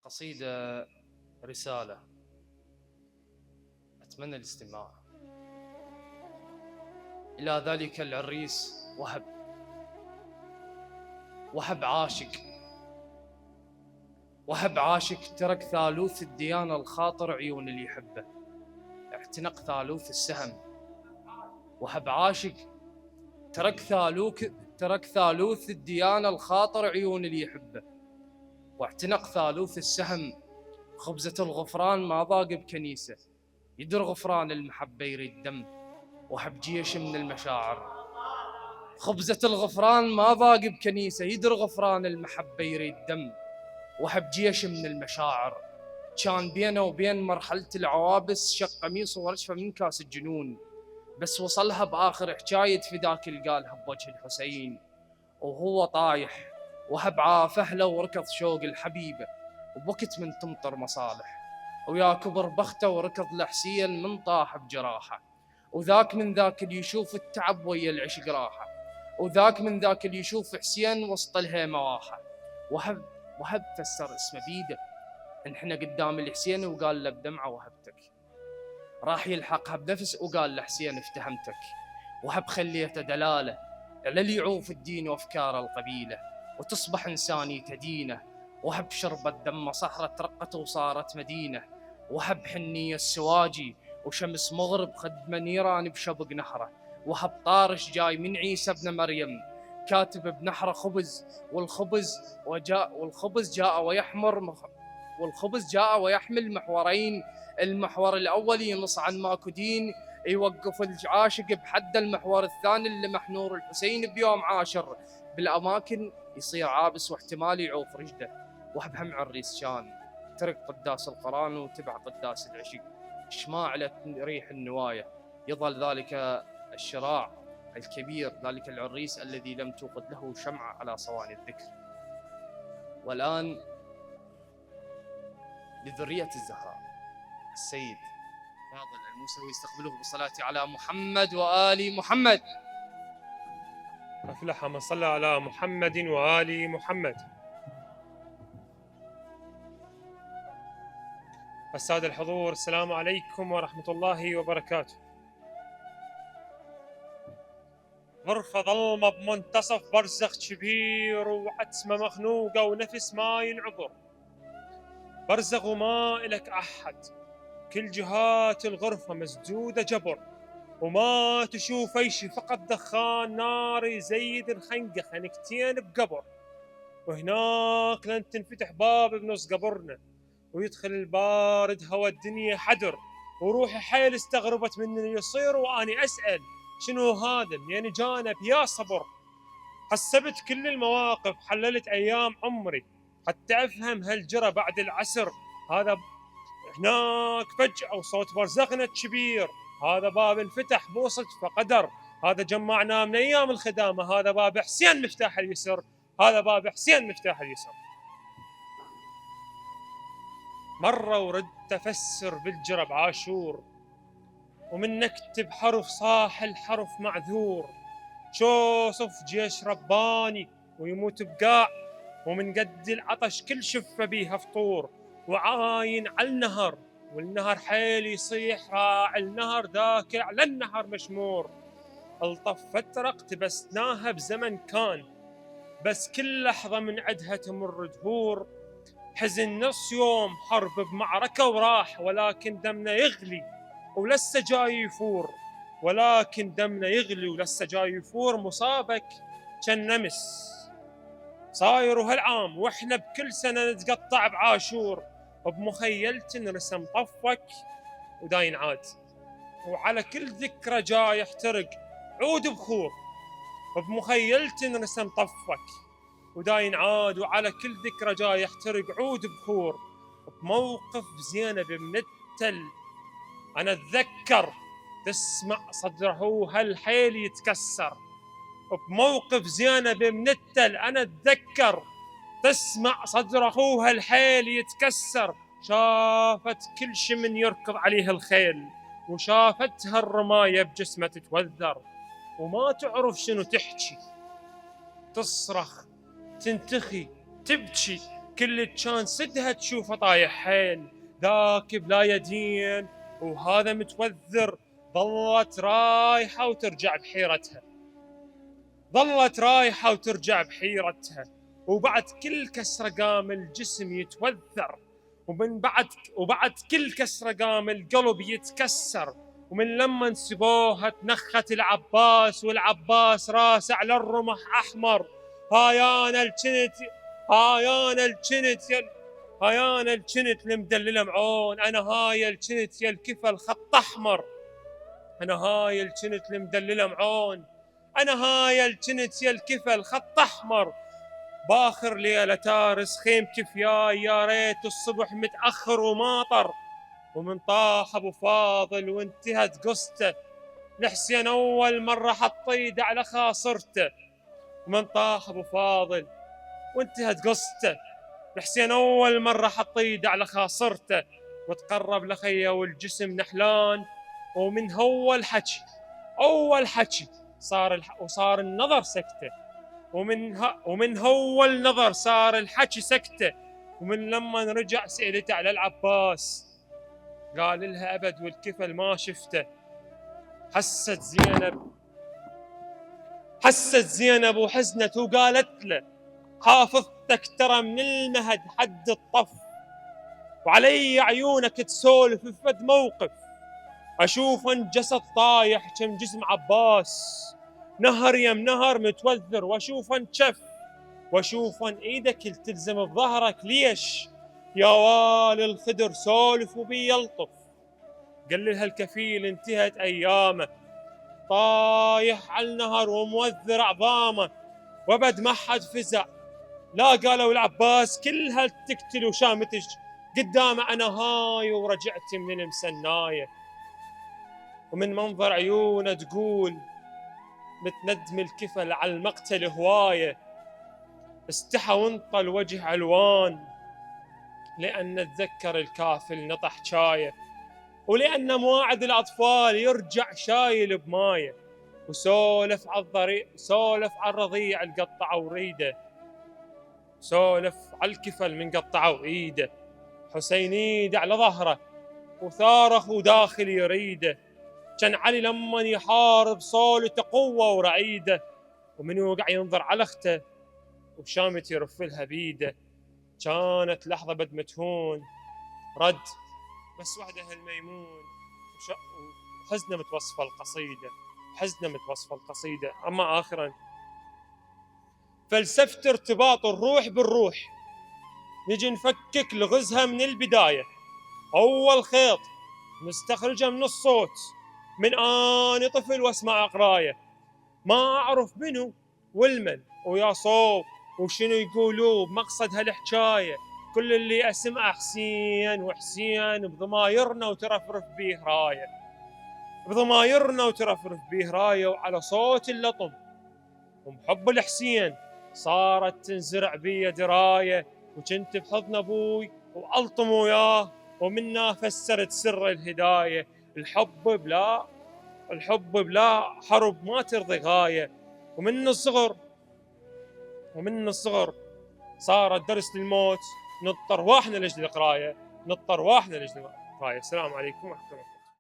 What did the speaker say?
قصيدة رسالة أتمنى الاستماع إلى ذلك العريس وهب عاشق ترك ثالوث الديانة الخاطر عيون اللي يحبه، اعتنق ثالوث السهم. وهب عاشق ترك ثالوث الديانة الخاطر عيون اللي يحبه، واعتنق ثالوث السهم. خبزة الغفران ما ضاق بكنيسة، يدر غفران المحبة يريد دم. وهب جيش من المشاعر. خبزة الغفران ما ضاق بكنيسة، يدر غفران المحبة يريد دم. وهب جيش من المشاعر. كان بينه وبين مرحلة العوابس شق قميصه ورشفة من كاس الجنون، بس وصلها بآخر حكاية فداك القالها بوجه الحسين وهو طايح. وهب عاف أهله وركض شوق الحبيبة وبوقت من تمطر مصالح، ويا كبر بخته وركض لحسين من طاح بجراحه. وذاك من ذاك اللي يشوف التعب ويا العشق راحه، وذاك من ذاك اللي يشوف حسين وسط الهيمة واحه. وهب فسر اسمه بيده، انحنى قدام الحسين وقال له بدمعه وهبتك. راح يلحقها بنفس وقال له حسين افتهمتك. وهب خليته دلاله على اللي يعوف الدين وافكار القبيله، وتصبح انساني تدينه. وهب شربت دم صحرة رقت وصارت مدينه. وهب حنية السواجي وشمس مغرب خدمه نيران بشبق نهره. وهب طارش جاي من عيسى ابن مريم كاتب بنحره خبز، والخبز جاء ويحمل محورين. المحور الأول ينص عن ماكو دين، يوقف العاشق بحد. المحور الثاني اللي محنور الحسين بيوم عاشر بالأماكن يصير عابس واحتمال يعوف رجده. وهب هم عريس كان ترك قداس القرآن وتبع قداس العشق، شماع ريح النواية. يظل ذلك الشراع الكبير، ذلك العريس الذي لم توقد له شمعة على صواني الذكر. والآن لذرية الزهراء السيد فاضل الموسوي يستقبله بالصلاة على محمد وآل محمد. أفلح من صلى على محمد وآل محمد. السادة الحضور، السلام عليكم ورحمة الله وبركاته. غرفة ظلمة بمنتصف برزخ كبير وعتمة مخنوقة ونفس ما ينعبر. برزخ وما إلك أحد، كل جهات الغرفة مسدودة جبر، وما تشوف أي شي فقط دخان نار يزيد الخنقة خنقتين بقبر. وهناك لن تنفتح باب بنص قبرنا ويدخل البارد هوا الدنيا حدر. وروحي حيل استغربت من اللي يصير واني اسال شنو هذا منين جانا بيا صبر. حسبت كل المواقف، حللت ايام عمري حتى افهم هل جرى بعد العسر. هذا هناك فجأة وصوت برزخنا الكبير، هذا باب انفتح مو صدفة قدر. هذا جمعنا من ايام الخدامة، هذا باب حسين مفتاح اليسر، هذا باب حسين مفتاح اليسر. مرة وردت أفسر بالجرب عاشور، ومن نكتب حرف صاح الحرف معذور. شوصف جيش رباني ويموت بقاع، ومن قد العطش كل شفة بيها فطور. وعاين على النهر والنهر حيل يصيح، راعي النهر ذاك على النهر مشمور. الطف فترة اقتبسناها بزمن كان، بس كل لحظة من عدها تمر دهور. حزن نص يوم حرب بمعركة وراح، ولكن دمنا يغلي ولسه جاي يفور. ولكن دمنا يغلي ولسه جاي يفور. مصابك كان نمس صاير هالعام، واحنا بكل سنة نتقطع بعاشور. وبمخيلتي نرسم طفك وداين عاد، وعلى كل ذكرى جاي يحترق عود بخور. وبمخيلتي نرسم طفك وداين عاد، وعلى كل ذكرى جاي يحترق عود بخور. بموقف زينب من التل أنا أتذكر، تسمع صدره هالحيل يتكسر. بموقف زينب من التل أنا أتذكر، تسمع صدره هالحيل يتكسر. شافت كل شي من يركض عليه الخيل، وشافتها الرماية بجسمه تتوذر. وما تعرف شنو تحكي، تصرخ تنتخي تبكي، كل كان صدها تشوفه طايح حيل، ذاك بلا يدين وهذا متوذر. ظلت رايحة وترجع بحيرتها، ظلت رايحة وترجع بحيرتها. وبعد كل كسرة قام الجسم يتوذر، وبعد كل كسرة قام القلب يتكسر. ومن لما نسبوها تنخت العباس، والعباس راسه على الرمح أحمر. هايانا الجنت، هايانا الجنت هايانا الجنت المدللة معون. أنا هاي الجنت يا الكفل خط أحمر، أنا هاي الجنت المدللة معون، أنا هاي الجنت يا الكفل خط أحمر. باخر ليلة تارس خيم كفياي، يا ريت الصبح متأخر وماطر. ومن طاح أبو فاضل وانتهت قصته، لحسين أول مرة حط ايده على خاصرته. ومن طاح أبو فاضل وانتهت قصته، لحسين أول مرة حط ايده على خاصرته. وتقرب لخيه والجسم نحلان، ومن هو الحكي أول حكي وصار النظر سكته. ومن هو النظر صار الحكي سكته. ومن لما رجع سألته على العباس، قال لها أبد والكفل ما شفته. حست زينب وحزنت وقالت له، حافظتك ترى من المهد حد الطف، وعلي عيونك تسولف بفد موقف. أشوفن جسد طايح كم جسم عباس، نهر يم نهر متوذر. وأشوفن شف، وأشوفن إيدك تلزم بظهرك ليش، يا والي الخدر سولف وبي يلطف. قال لها الكفيل انتهت أيامه، طايح على النهر وموذر عظامه. وبد ما حد فزع، لا قالوا العباس كلها تقتل وشامتش قدامه. أنا هاي ورجعت من المسناية. ومن منظر عيونه تقول متندم الكفل على المقتل هواية. استحى وانطى الوجه ألوان، لأن اتذكر الكافل نطح شاية. ولأن مواعد الأطفال يرجع شايل بمايه. وسولف على الرضيع القطعه وريده، سولف على الكفل من قطعه ايده. حسين ايده على ظهره وثارخ وداخل يريده. كان علي لما يحارب صولته قوه ورعيده. ومن يوقع ينظر على اخته وشامت يرفلها بيده. كانت لحظه بد متهون، رد بس وحده الميمون. وحزنه متوصفه القصيده، حزنه متوصفه القصيده. اما اخرا فلسفه ارتباط الروح بالروح، نجي نفكك لغزها من البدايه. اول خيط نستخرجه من الصوت، من اني طفل واسمع قرايه. ما اعرف منو والمن ويا صوب وشنو يقولوا بمقصد هالحكايه. كل اللي اسمعه حسين وحسين بضمايرنا وترفرف بيه رايه، بضمايرنا وترفرف بيه رايه. وعلى صوت اللطم ومحب الحسين صارت تنزرع بي درايه. وكنت بحضن ابوي والطم وياه، ومنا فسرت سر الهدايه. الحب بلا حرب ما ترضي غايه. ومن الصغر صارت درس للموت، نضطر واحنا لاجل القرايه، نضطر واحنا لاجل القرايه. السلام عليكم ورحمه الله.